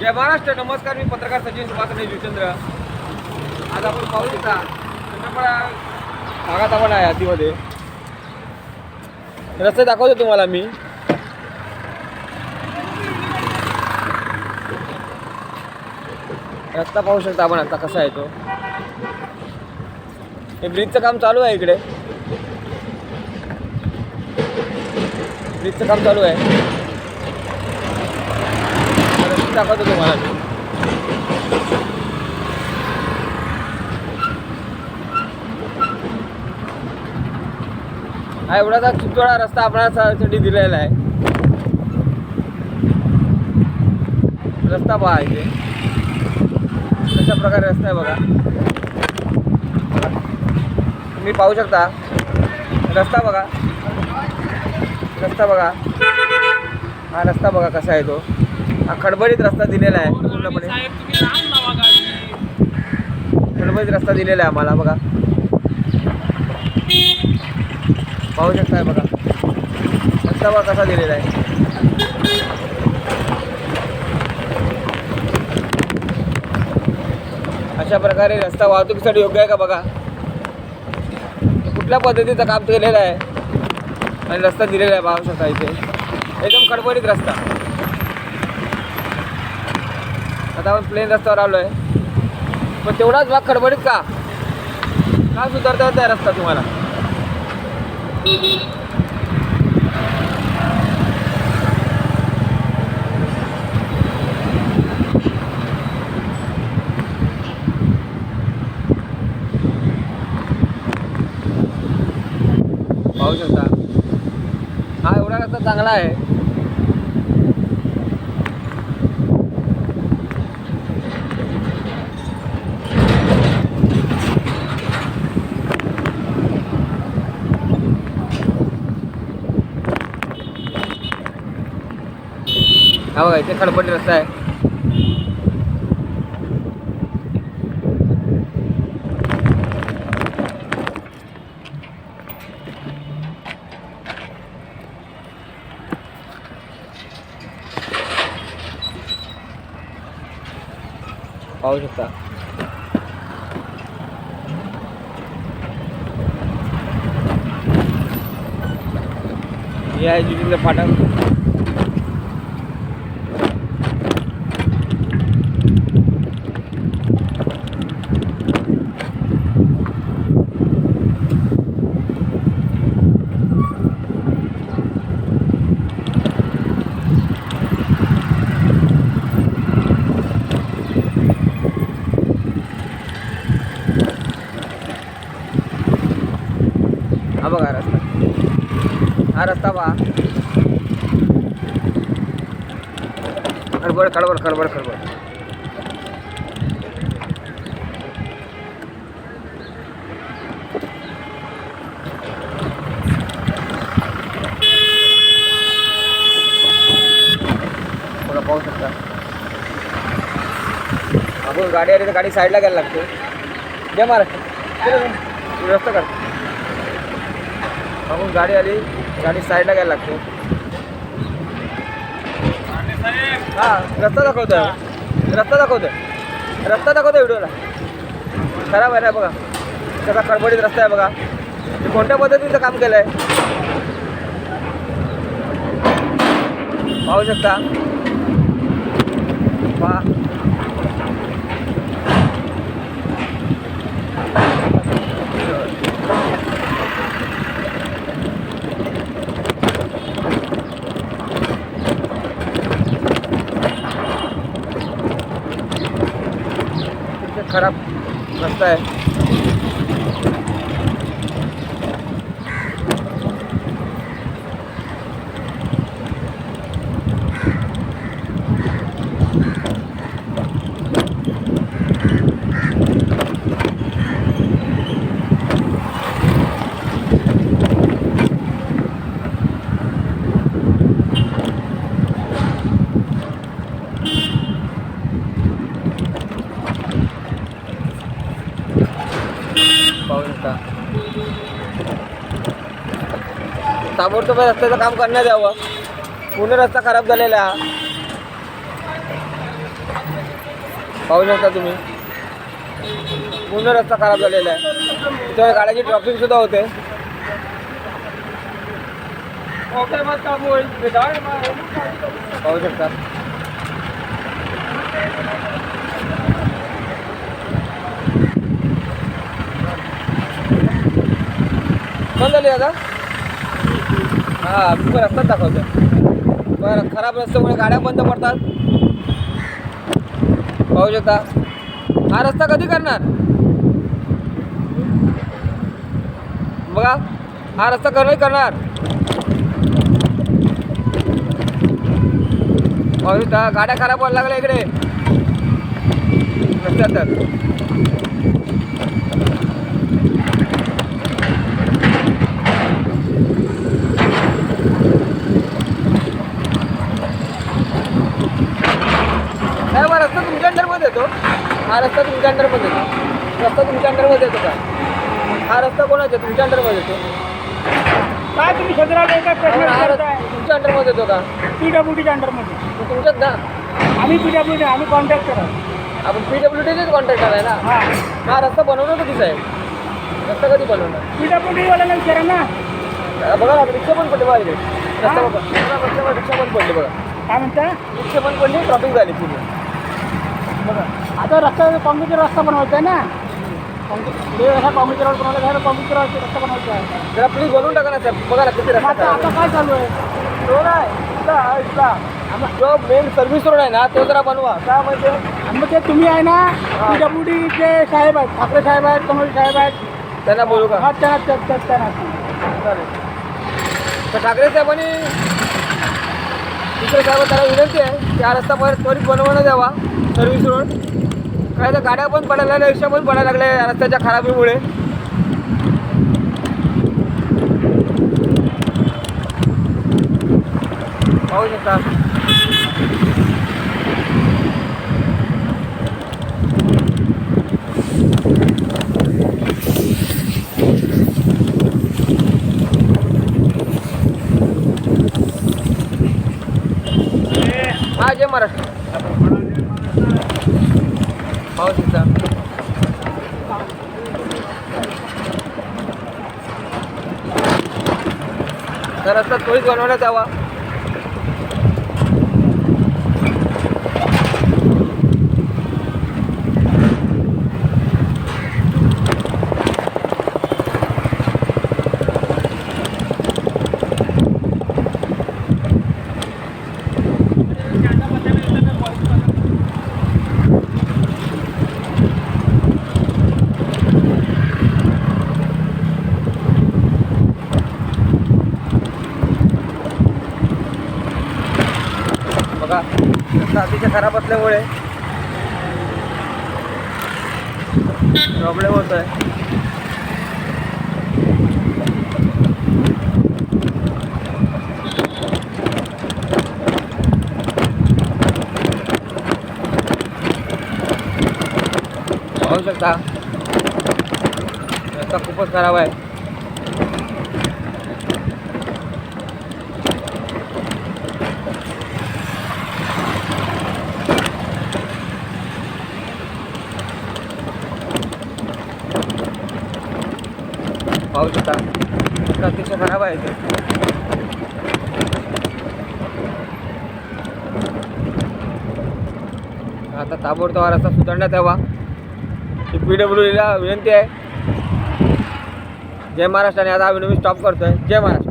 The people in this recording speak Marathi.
जय महाराष्ट्र. नमस्कार, मी पत्रकार सचिन सुभाष जुचंद्र. आज आपण पाहू शकता चंद्रपडा भागात आपण आहे आधीमध्ये. रस्ते दाखवतो तुम्हाला मी. रस्ता पाहू शकता आपण आता कसा आहे तो. हे ब्रिजचं काम चालू आहे इकडे. ब्रिजचं काम चालू आहे. रस्ते दाखवतो तुम्हाला मी. हा एवढाचा चितोडा रस्ता आपल्यासाठी दिलेला आहे. रस्ता पहा इथे कशा प्रकारे रस्ता आहे बघा. तुम्ही पाहू शकता रस्ता बघा. रस्ता बघा. हा रस्ता बघा कसा आहे तो. हा खडबडीत रस्ता दिलेला आहे पूर्णपणे. खडबडीत रस्ता दिलेला आहे आम्हाला बघा. पाहू शकताय बघा रस्ता बघा कसा दिलेला आहे. अशा प्रकारे रस्ता वाहतुकीसाठी योग्य आहे का बघा. कुठल्या पद्धतीचं काम केलेलं आहे आणि रस्ता दिलेला आहे पाहू शकता इथे. एकदम खडबडीत रस्ता. आता आपण प्लेन रस्त्यावर आलो आहे पण तेवढाच भाग खडबडीत का सुधारता येत आहे रस्ता तुम्हाला. पाहू शकता हा एवढा रस्ता चांगला आहे. हा बघा इथे खडबडीत रस्ता आहे. पाहू शकता हे आहे जुचंद्र फाटक. हा बघा रस्ता. हा रस्ता पहा खडबड खडबड खडबड खडबड. बघा पाहू शकता आपण गाडी आली तर गाडी साईडला घ्यायला लागते. जय महाराष्ट्र. रस्ता काढ. आपण गाडी आली गाडी साईडला घ्यायला लागते. हा रस्ता दाखवतोय. रस्ता दाखवतोय. रस्ता दाखवतोय व्हिडिओला. खराब आहे ना बघा कसा खडबडीत रस्ता आहे बघा. ते कोणत्या पद्धतीचं काम केलं आहे पाहू शकता. पहा खराब रस्ता आहे. पाहू शकता ताबडतोब रस्त्याचं काम करण्यात यावं. पूर्ण रस्ता खराब झालेला आहे. पाहू शकता तुम्ही पूर्ण रस्ता खराब झालेला आहे. त्याच्यामुळे गाड्याची ट्रॅफिक सुद्धा होते. पाहू शकता बंद झाली आता. हां मी पण रस्ताच दाखवतो. बरं खराब रस्त्यामुळे गाड्या बंद पडतात. पाहू शकता हा रस्ता कधी करणार बघा. हा रस्ता करणार. पाहू शकता गाड्या खराब व्हायला लागल्या इकडे रस्त्यात. नाही बा रस्ता तुमच्या अंडरमध्ये येतो. हा रस्ता तुमच्या अंडरमध्ये येतो. रस्ता तुमच्या अंडरमध्ये येतो का? हा रस्ता कोणाचा तुमच्या अंडरमध्ये येतो काय तुम्ही शहराला काय प्रश्न हा विचारताय? रस्ता तुमच्या अंडरमध्ये येतो का? PWDच्या अंडरमध्ये. मग तुमच्यात ना आम्ही PWD आम्ही कॉन्ट्रॅक्टर आहोत. आपण PWDचेच कॉन्ट्रॅक्टर आहे ना. हां हा रस्ता बनवणार कधी साहेब? रस्ता कधी बनवणार? PWD वाल्याला विचारा ना. बघा ना रिक्षा पण पडली बघा इकडे. रस्ता बघा रस्त्यावर रिक्षा पण पडली बघा. काय म्हणता? रिक्षा पण पडली ट्रॅफिक झाली पूर्ण. बघा आता रस्ता काँक्रीटचा रस्ता बनवायचा आहे ना. असा काँक्रीटचा रोड बनवायचा आहे. काँक्रीटचा रस्ता बनवायचा आहे. जरा प्लीज बनवून टाका ना साहेब. बघा ना किती रस्ता आता खराब आता आहे. काय चालू आहे? रोड आहे इथला जो मेन सर्व्हिस रोड आहे ना तो जरा बनवा. काय म्हणजे आणि मग ते तुम्ही आहे ना PWDचे साहेब आहेत. ठाकरे साहेब आहेत, कमल साहेब आहेत. त्यांना बोलू का? हा त्यांना चालेल. तर ठाकरे साहेबांनी दुसरे साहेब त्याला विनंती आहे की हा रस्ता परत त्वरित बनवून द्यावा सर्व्हिस रोड. काय तर गाड्या पण पडायला लागल्या, रिक्षा पण पडायला लागल्या या रस्त्याच्या खराबीमुळे. पाहू शकता हा जय महाराष्ट्र. पाहू शकता तर रस्ता त्वरित बनवण्यात यावा. बघा रस्ता अतिशय खराब असल्यामुळे प्रॉब्लेम होत आहे. पाहू शकता रस्ता खूपच खराब आहे. पाहू शकता रस्ता अतिशय खराब आहे इथे. आता ताबडतोब हा रस्ता सुधारण्यात यावा ही PWDला विनंती आहे. जय महाराष्ट्र. आणि आता हा व्हिडिओ मी स्टॉप करतोय. जय महाराष्ट्र.